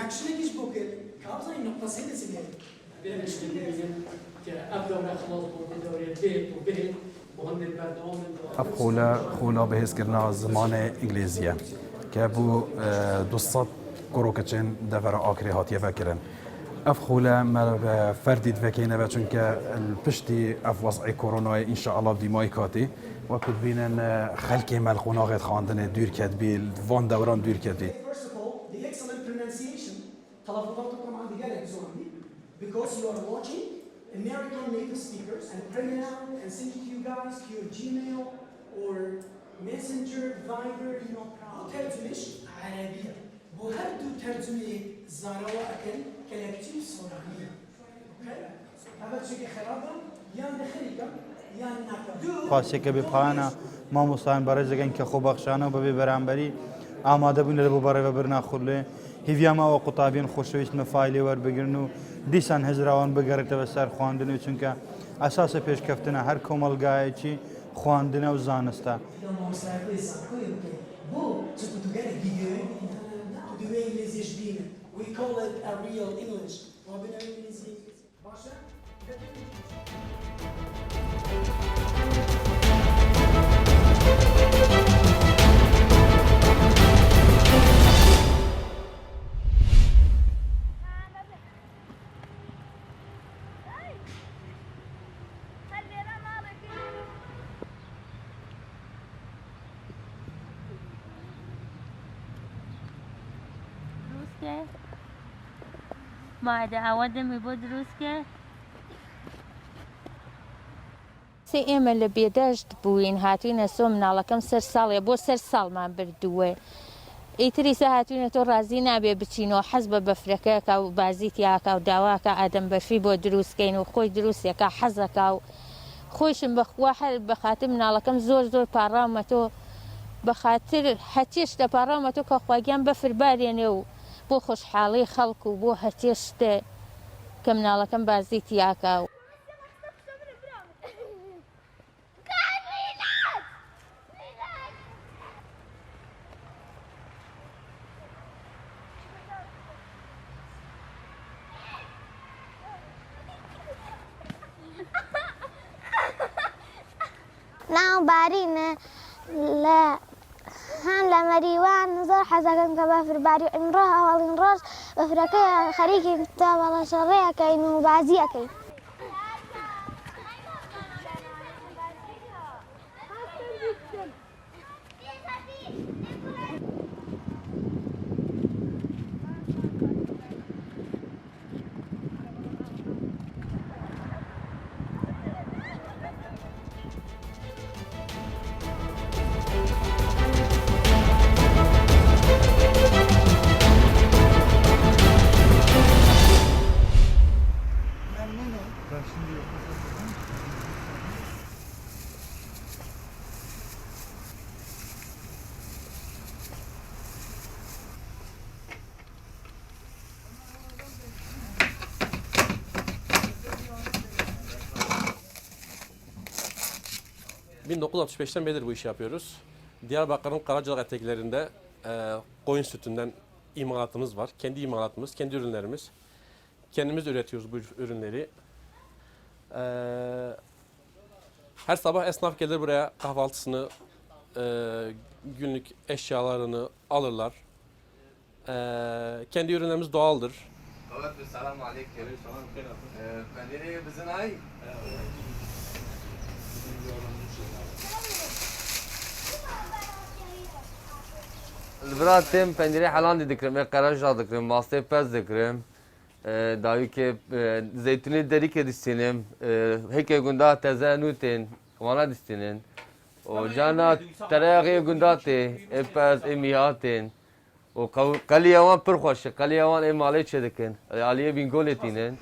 reaction کیش بکه کارزا این نقطه سه نسیه بینش دیگه که ابداع خلاص بود دوره بیت و بیت مهم البردوم اف خولا بهز کرنا زمان انگلیزیه که بو 200 کروکچن دفر آخری هاتیه فکرن اف خولا ما فردید فکینه و چون که الپشتی اف وضع کرونا ان شاء الله بدیمای کاتی و کد بینن خلکی ملخوناغت خواندن دور کتبی وان دوران دور کتبی First of all, the excellent pronunciation تلفظاتكم عندي قالك زوامي because you are watching American native speakers and criminal and send it to you guys to your Gmail or Messenger, Viber, you know, ترجمش عربية وهردو ترجمة زاروا أكل كلاكتيف صورانية okay هذا شيء خرابة يا نخريكم يا نكا خاصه که بپایانه ما مصاحب برای زگن که خوب بخشانه و به برانبری آماده بین لبو برای و برنا خله هیویا ما و قطابین خوشویست مفایلی ور بگیرنو دیسان هزروان بگرد و سر خواندنی چون که اساس پیش کفتنه هر کمالگاهی چی خواندنه و زانسته We call it a real English. ما دعوتهم بود روز که سی ئێمە لە بێدەشت بووین هاتوینە سۆ مناڵەکەم سەر ساڵێ بۆ سەر ساڵمان بردووە ئیتری سە هاتوینە تۆ ڕازی نابێ بچینەوە حەز بە بەفرەکەکە و بازیتیاکە و داواکە ئادەم بەرفی بۆ دروستکەین و خۆی دروستێکە حەزەکە و خۆشم بەخوا هەر بەخاتر مناڵەکەم زۆر پاڕاومە تۆ بەخاتر هەتیشتە پاڕاومە تۆ کە خواگیان بەفر بارێنێ و بۆ خۆشحاڵی خەڵک و بۆ هەتێشتێ کە مناڵەکەم بازیتیاکە و ناو بارینە لە هەم لە مەریوان زۆر حەزەکەم کە بەفر باری ئیمڕۆ هەواڵین ڕۆژ بەفرەکەی خەریکی تا بەڵە شەڕەیەکەین و بازیەکەین ...1965'ten beridir bu işi yapıyoruz. Diyarbakır'ın Karacadağ eteklerinde koyun sütünden imalatımız var. Kendi imalatımız, kendi ürünlerimiz. Kendimiz üretiyoruz bu ürünleri. Her sabah esnaf gelir buraya kahvaltısını, günlük eşyalarını alırlar. Kendi ürünlerimiz doğaldır. Evet, selamun aleyküm. Pendiri bizim ay. البراتم پندری حلان دکرم، قرار جا دکرم، ماسته پز دکرم، دایی که زیتونی دری که دستینم، هیچ گنده تازه نوتین، وانا دستینن، و جانا تریاقی گنده تی، پز امیاتین، و قلیوان پرخوشه، قلیوان امالی چه دکن، علیه بینگولی تینن.